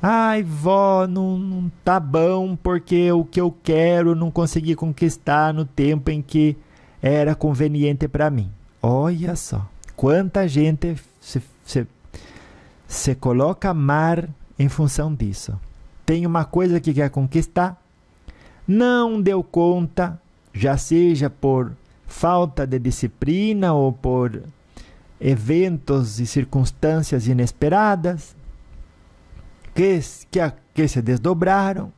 ai, vó, não tá bom porque o que eu quero não consegui conquistar no tempo em que era conveniente para mim. Olha só, quanta gente se coloca a amar em função disso. Tem uma coisa que quer conquistar, não deu conta, já seja por falta de disciplina ou por eventos e circunstâncias inesperadas, que se desdobraram,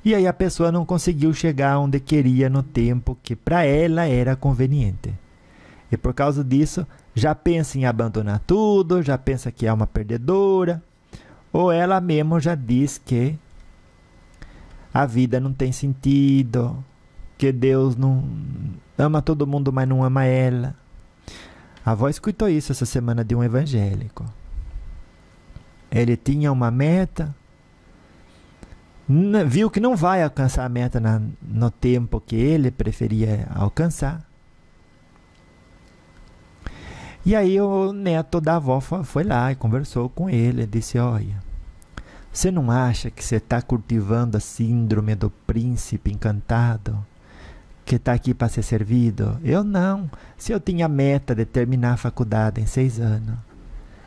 e aí a pessoa não conseguiu chegar onde queria no tempo que para ela era conveniente. E por causa disso, já pensa em abandonar tudo, já pensa que é uma perdedora, ou ela mesma já diz que a vida não tem sentido, que Deus não ama todo mundo, mas não ama ela. A avó escutou isso essa semana de um evangélico. Ele tinha uma meta, viu que não vai alcançar a meta no tempo que ele preferia alcançar. E aí o neto da avó foi lá e conversou com ele. Disse: olha, você não acha que você está cultivando a síndrome do príncipe encantado, que está aqui para ser servido? Eu não. Se eu tinha meta de terminar a faculdade em 6 anos,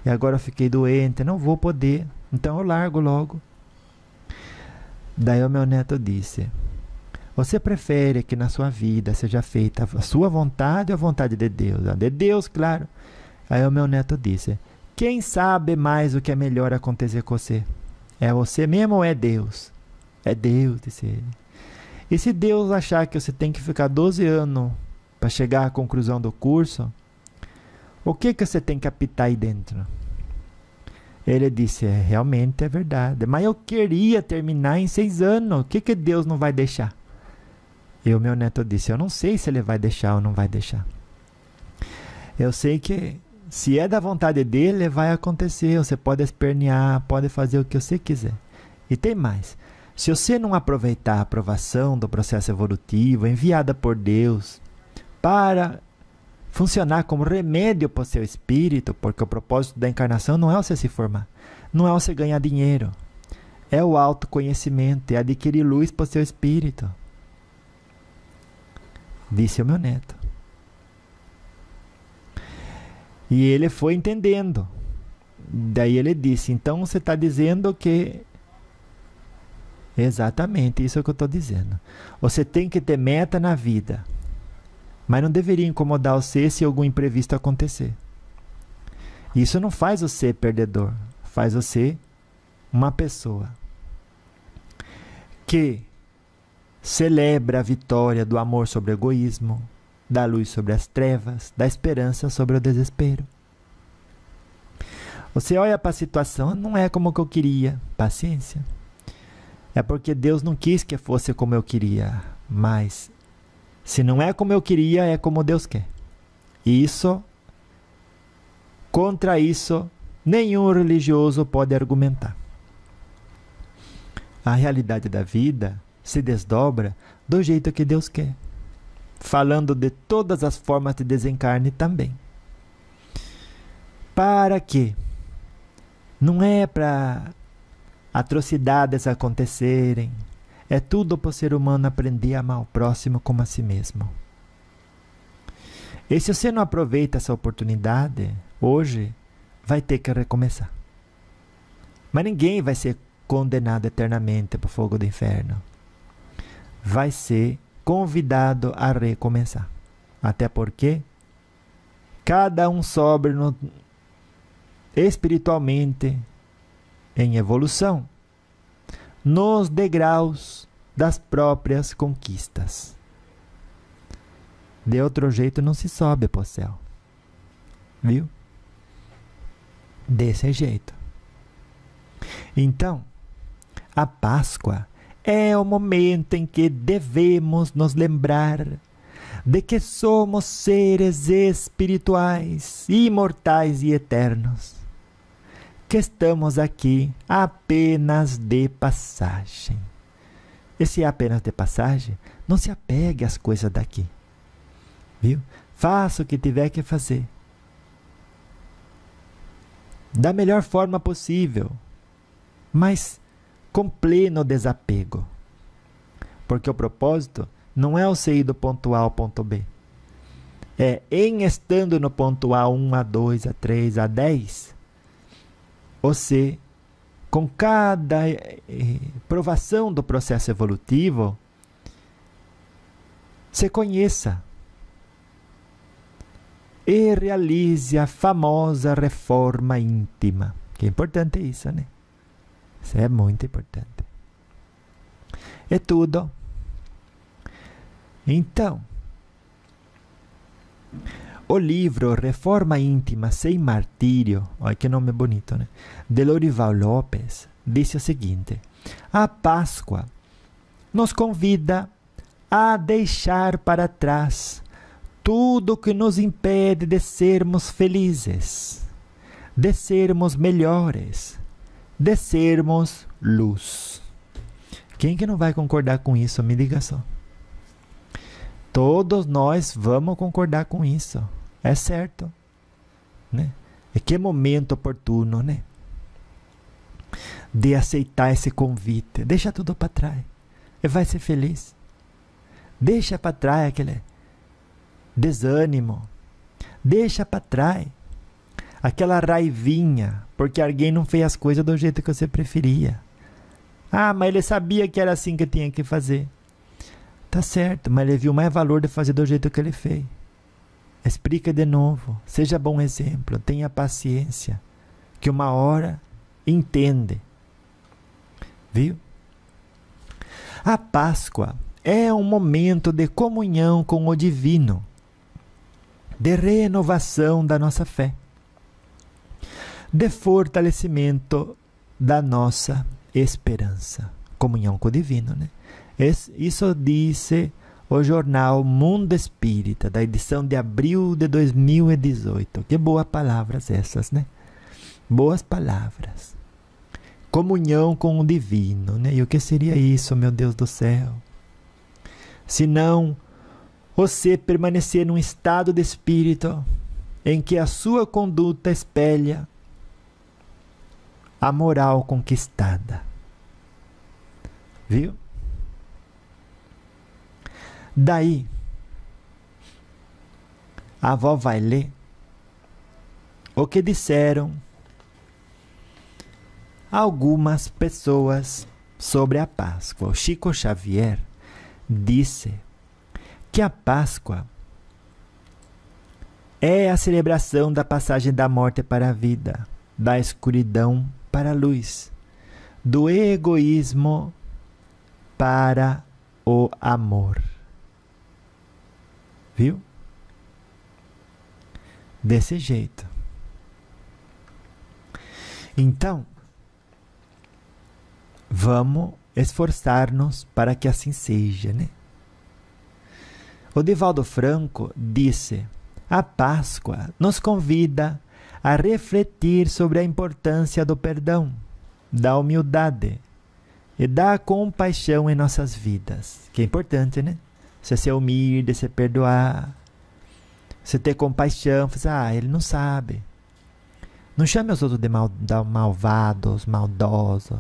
e agora eu fiquei doente, não vou poder, então eu largo logo. Daí o meu neto disse: você prefere que na sua vida seja feita a sua vontade ou a vontade de Deus? De Deus, claro. Aí o meu neto disse: quem sabe mais o que é melhor acontecer com você? É você mesmo ou é Deus? É Deus, disse ele. E se Deus achar que você tem que ficar 12 anos para chegar à conclusão do curso, o que você tem que apitar aí dentro? Ele disse: realmente é verdade, mas eu queria terminar em 6 anos, o que Deus não vai deixar? E o meu neto disse: eu não sei se ele vai deixar ou não vai deixar. Eu sei que se é da vontade dele, vai acontecer. Você pode espernear, pode fazer o que você quiser. E tem mais: se você não aproveitar a aprovação do processo evolutivo enviada por Deus para funcionar como remédio para o seu espírito, porque o propósito da encarnação não é você se formar, não é você ganhar dinheiro, é o autoconhecimento, é adquirir luz para o seu espírito. Disse o meu neto. E ele foi entendendo. Daí ele disse: então você está dizendo que... Exatamente, isso é o que eu estou dizendo. Você tem que ter meta na vida, mas não deveria incomodar você se algum imprevisto acontecer. Isso não faz você perdedor, faz você uma pessoa que celebra a vitória do amor sobre o egoísmo, da luz sobre as trevas, da esperança sobre o desespero. Você olha para a situação: não é como que eu queria. Paciência. É porque Deus não quis que fosse como eu queria. Mas, se não é como eu queria, é como Deus quer. E contra isso, nenhum religioso pode argumentar. A realidade da vida se desdobra do jeito que Deus quer, falando de todas as formas de desencarne também. Para quê? Não é para atrocidades acontecerem, é tudo para o ser humano aprender a amar o próximo como a si mesmo. E se você não aproveita essa oportunidade, hoje vai ter que recomeçar. Mas ninguém vai ser condenado eternamente para o fogo do inferno. Vai ser convidado a recomeçar. Até porque cada um sobe espiritualmente em evolução nos degraus das próprias conquistas. De outro jeito não se sobe para o céu. Viu? Desse jeito. Então, a Páscoa é o momento em que devemos nos lembrar de que somos seres espirituais, imortais e eternos, que estamos aqui apenas de passagem. E se é apenas de passagem, não se apegue às coisas daqui. Viu? Faça o que tiver que fazer. Da melhor forma possível, mas com pleno desapego. Porque o propósito não é você ir do ponto A ao ponto B. É em estando no ponto A1, A2, A3, A10, você, com cada provação do processo evolutivo, se conheça e realize a famosa reforma íntima. Que é importante isso, né? Isso é muito importante. É tudo. Então, o livro Reforma Íntima Sem Martírio, olha que nome bonito, né? De Lorival Lopes, diz o seguinte: a Páscoa nos convida a deixar para trás tudo que nos impede de sermos felizes, de sermos melhores, de sermos luz. Quem que não vai concordar com isso? Me diga só. Todos nós vamos concordar com isso. É certo, né? E que momento oportuno, né? De aceitar esse convite. Deixa tudo para trás. E vai ser feliz. Deixa para trás aquele desânimo. Deixa para trás aquela raivinha, porque alguém não fez as coisas do jeito que você preferia. Ah, mas ele sabia que era assim que tinha que fazer. Tá certo, mas ele viu mais valor de fazer do jeito que ele fez. Explica de novo. Seja bom exemplo. Tenha paciência. Que uma hora entende. Viu? A Páscoa é um momento de comunhão com o divino, de renovação da nossa fé, de fortalecimento da nossa esperança. Comunhão com o divino, né? Isso disse o jornal Mundo Espírita, da edição de abril de 2018. Que boas palavras essas, né? Boas palavras. Comunhão com o divino, né? E o que seria isso, meu Deus do céu? Se não você permanecer num estado de espírito em que a sua conduta espelha a moral conquistada. Viu? Daí, a avó vai ler o que disseram algumas pessoas sobre a Páscoa. O Chico Xavier disse que a Páscoa é a celebração da passagem da morte para a vida, da escuridão para a luz, do egoísmo para o amor. Viu? Desse jeito. Então, vamos esforçar-nos para que assim seja, né? O Divaldo Franco disse: a Páscoa nos convida a refletir sobre a importância do perdão, da humildade e da compaixão em nossas vidas. Que é importante, né? Você ser humilde, você perdoar, você ter compaixão. Você, ele não sabe. Não chame os outros de malvados, maldosos.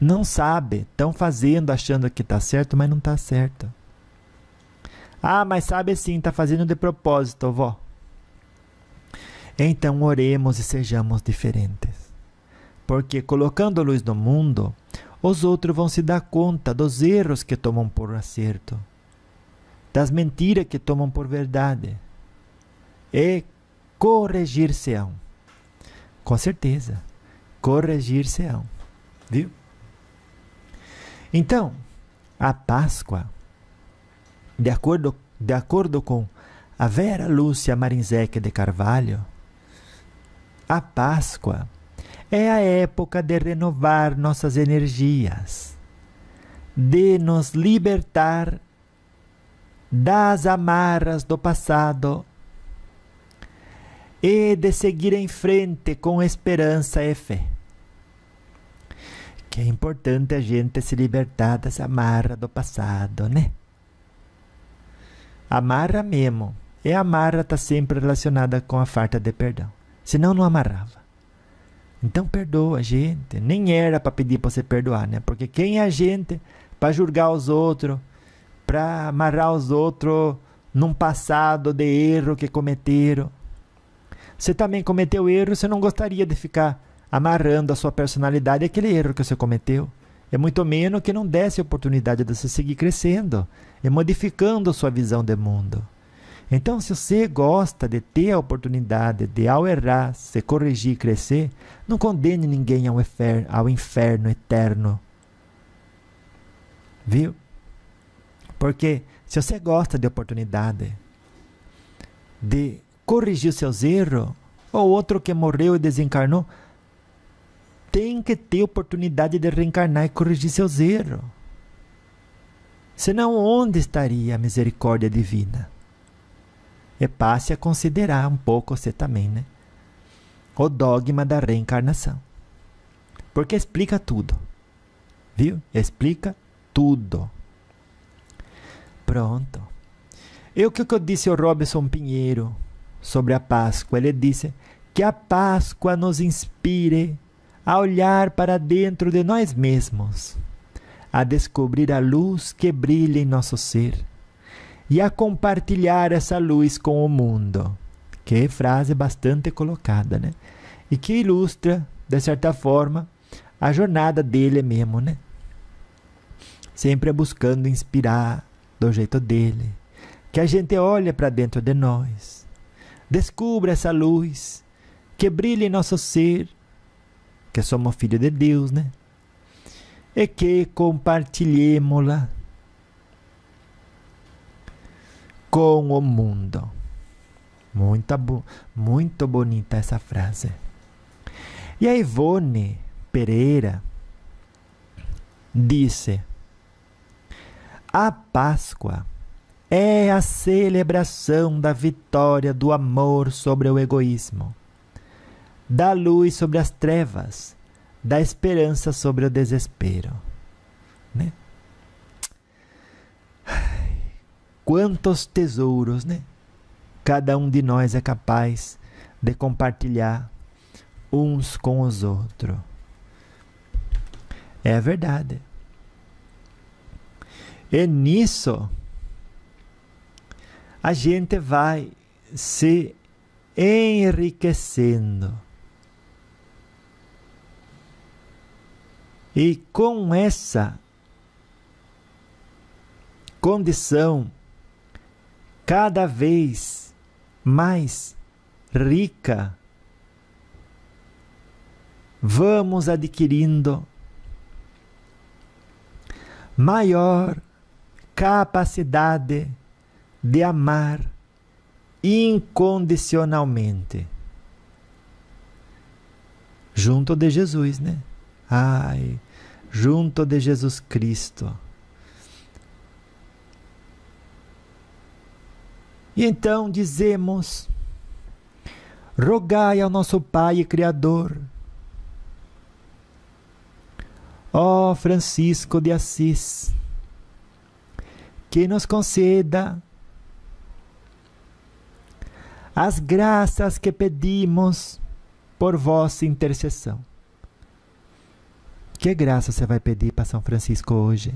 Não sabe. Estão fazendo, achando que está certo, mas não está certo. Ah, mas sabe sim, está fazendo de propósito, vó. Então oremos e sejamos diferentes. Porque colocando a luz no mundo, os outros vão se dar conta dos erros que tomam por acerto, das mentiras que tomam por verdade, e corrigir-se-ão. Com certeza, corrigir-se-ão. Viu? Então, a Páscoa, de acordo com a Vera Lúcia Marinzec de Carvalho, a Páscoa é a época de renovar nossas energias, de nos libertar das amarras do passado e de seguir em frente com esperança e fé. Que é importante a gente se libertar das amarras do passado, né? Amarra mesmo. E a amarra está sempre relacionada com a falta de perdão. Senão não amarrava. Então perdoa a gente. Nem era para pedir para você perdoar, né? Porque quem é a gente para julgar os outros, para amarrar os outros num passado de erro que cometeram? Você também cometeu erro, você não gostaria de ficar amarrando a sua personalidade àquele erro que você cometeu. É muito menos que não desse a oportunidade de você seguir crescendo e modificando a sua visão de mundo. Então, se você gosta de ter a oportunidade de, ao errar, se corrigir e crescer, não condene ninguém ao inferno eterno. Viu? Porque se você gosta de oportunidade de corrigir os seus erros, ou outro que morreu e desencarnou, tem que ter oportunidade de reencarnar e corrigir seus erros. Senão, onde estaria a misericórdia divina? E passe a considerar um pouco você também, né? O dogma da reencarnação. Porque explica tudo. Viu? Explica tudo. Pronto. E o que eu disse ao Robson Pinheiro sobre a Páscoa? Ele disse que a Páscoa nos inspire a olhar para dentro de nós mesmos, a descobrir a luz que brilha em nosso ser e a compartilhar essa luz com o mundo. Que frase bastante colocada, né? E que ilustra, de certa forma, a jornada dele mesmo, né? Sempre buscando inspirar do jeito dele. Que a gente olhe para dentro de nós, descubra essa luz que brilha em nosso ser, que somos filhos de Deus, né? E que compartilhemos-la com o mundo. Muito bonita essa frase. E a Ivone Pereira disse: a Páscoa é a celebração da vitória do amor sobre o egoísmo, da luz sobre as trevas, da esperança sobre o desespero, né? Quantos tesouros, né? Cada um de nós é capaz de compartilhar uns com os outros. É verdade. E nisso a gente vai se enriquecendo. E com essa condição cada vez mais rica, vamos adquirindo maior capacidade de amar incondicionalmente junto de Jesus, né? Ai, junto de Jesus Cristo. E então dizemos: rogai ao nosso Pai e Criador, ó Francisco de Assis, que nos conceda as graças que pedimos por vossa intercessão. Que graça você vai pedir para São Francisco hoje?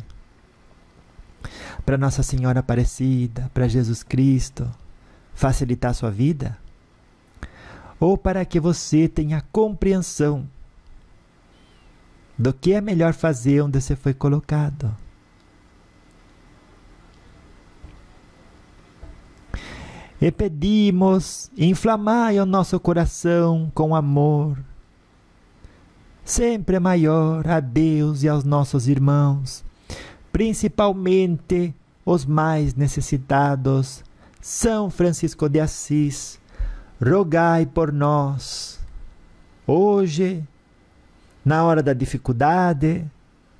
Para Nossa Senhora Aparecida, para Jesus Cristo, facilitar a sua vida? Ou para que você tenha compreensão do que é melhor fazer onde você foi colocado. E pedimos, inflamai o nosso coração com amor, sempre maior a Deus e aos nossos irmãos, principalmente os mais necessitados. São Francisco de Assis, rogai por nós, hoje, na hora da dificuldade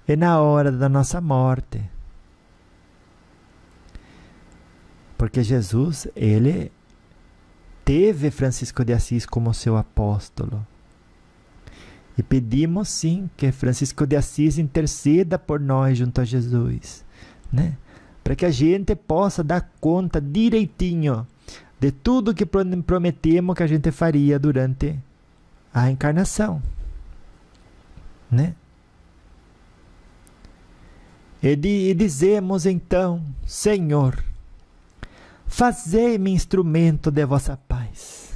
e na hora da nossa morte. Porque Jesus, ele teve Francisco de Assis como seu apóstolo. E pedimos sim que Francisco de Assis interceda por nós junto a Jesus, né? Para que a gente possa dar conta direitinho de tudo que prometemos que a gente faria durante a encarnação, né? E dizemos então: Senhor, fazei-me instrumento de vossa paz.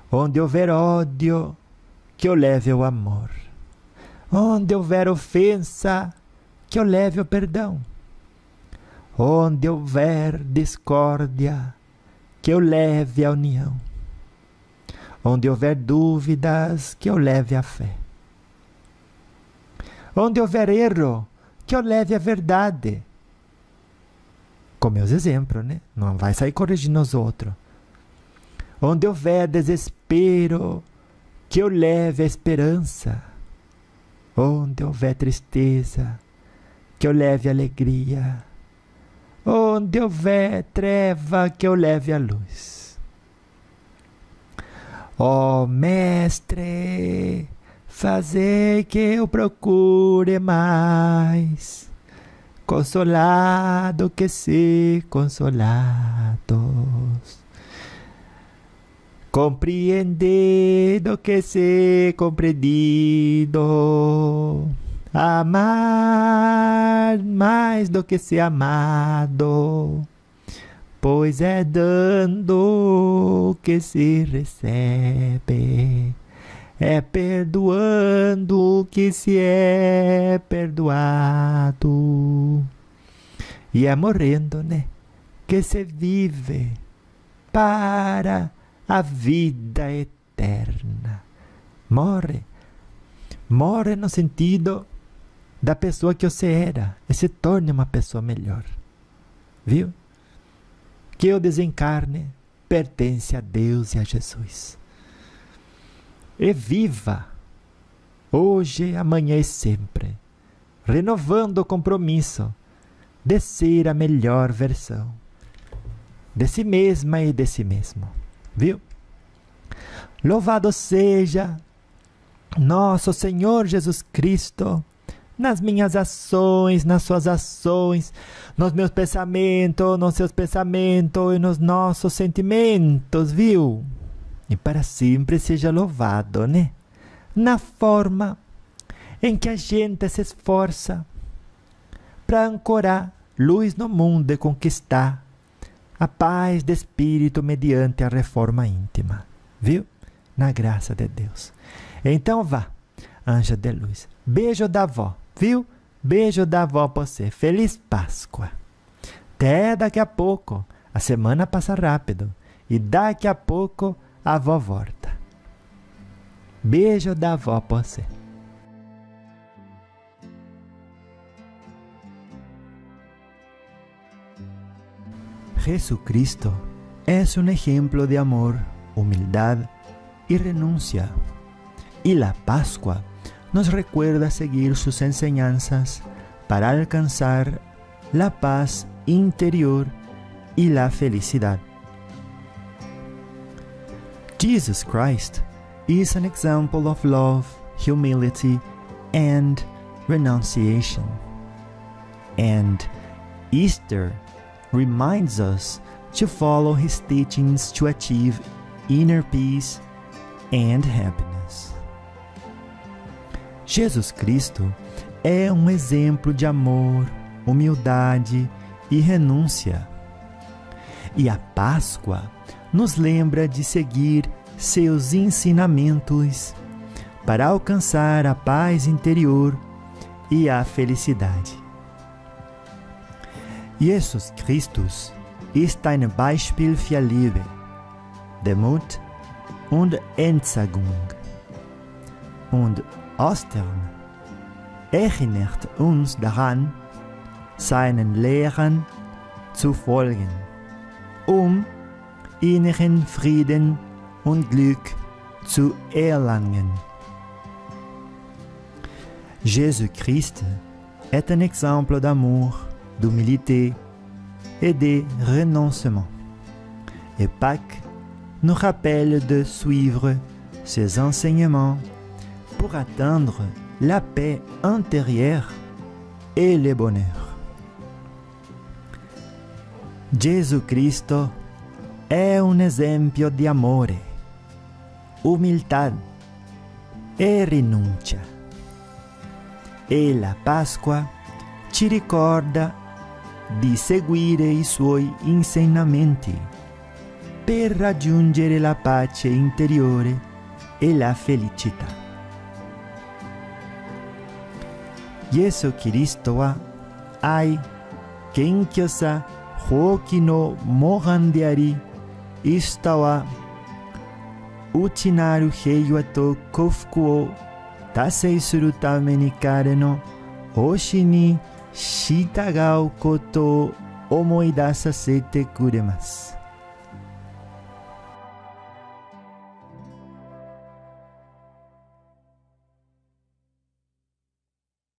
Onde houver ódio, que eu leve o amor. Onde houver ofensa, que eu leve o perdão. Onde houver discórdia, que eu leve a união. Onde houver dúvidas, que eu leve a fé. Onde houver erro, que eu leve a verdade. Com meus exemplos, né? Não vai sair corrigindo os outros. Onde houver desespero, que eu leve a esperança. Onde houver tristeza, que eu leve a alegria. Onde houver treva, que eu leve a luz. Ó Mestre, fazei que eu procure mais consolado que ser consolados, compreendido que ser compreendido, amar mais do que ser amado, pois é dando que se recebe, é perdoando que se é perdoado, e é morrendo, né, que se vive para a vida eterna. Morre no sentido da pessoa que você era e se torne uma pessoa melhor, viu? Que o desencarne pertence a Deus e a Jesus. E viva, hoje, amanhã e sempre, renovando o compromisso de ser a melhor versão de si mesma e de si mesmo, viu? Louvado seja nosso Senhor Jesus Cristo, nas minhas ações, nas suas ações, nos meus pensamentos, nos seus pensamentos e nos nossos sentimentos, viu? E para sempre seja louvado, né? Na forma em que a gente se esforça para ancorar luz no mundo e conquistar a paz de espírito mediante a reforma íntima, viu? Na graça de Deus. Então vá, anja de luz. Beijo da avó, viu? Beijo da avó para você. Feliz Páscoa. Até daqui a pouco. A semana passa rápido. E daqui a pouco a avó volta. Beijo da avó para você. Jesucristo es un ejemplo de amor, humildad y renuncia. Y la Pascua nos recuerda seguir sus enseñanzas para alcanzar la paz interior y la felicidad. Jesus Christ is an example of love, humility, and renunciation. And Easter reminds us to follow his teachings to achieve inner peace and happiness. Jesus Cristo é um exemplo de amor, humildade e renúncia. E a Páscoa nos lembra de seguir seus ensinamentos para alcançar a paz interior e a felicidade. Jesus Christus ist ein Beispiel für Liebe, Demut und Entsagung. Und Ostern erinnert uns daran, seinen Lehren zu folgen, inneren Frieden und Glück zu erlangen. Jésus-Christ est un exemple d'amour, d'humilité et de renoncement. Et Pâques nous rappelle de suivre ses enseignements pour atteindre la paix intérieure e le bonheur. Gesù Cristo è un esempio di amore, umiltà e rinuncia. E la Pasqua ci ricorda di seguire i suoi insegnamenti per raggiungere la pace interiore e la felicità. Yesu Kristo wa ai kenkyosa hoki no mohan de ari, shita wa uchi naru heiwa to kofuku o tasei suru tame ni kare no hoshi ni shitagau koto o omoi dasasete kuremasu.